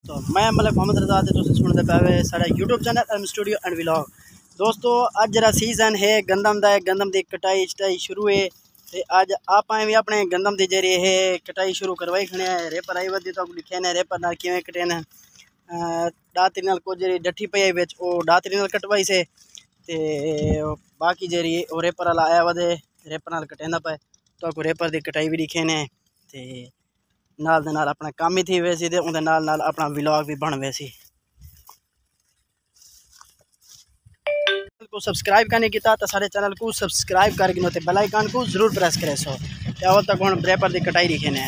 तो मैं मलिक मोहम्मद रज़ा ते तुसीं सुनदे पे वे साडा YouTube channel M studio and vlog. दोस्तों अज जरा सीजन है गंदम दा, गंदम दी कटाई शटाई शुरू है ते अज आपां भी अपने गंदम दी जेह्ड़ी है कटाई शुरू करवाई खड़े हैं। रेपर आई वधी तो दिखे ने रेपर नाल किवें कटे ने, दातरी नाल कुछ जेह्ड़ी डट्ठी पई विच ओह दातरी नाल कटवाई से ते बाकी जेह्ड़ी ओह रेपर आला आया वधे रेपर नाल कटेंदा पे तो रेपर दी कटाई भी दिखे ने ते नाल दे नाल अपना काम ही थी वैसी ते उंदे नाल नाल अपना व्लॉग भी बन वैसी। को सब्सक्राइब करने की तो सारे चैनल को सब्सक्राइब करके बेल आइकन को जरूर प्रेस करे सो। तक हम रेपर की कटाई लिखे ने।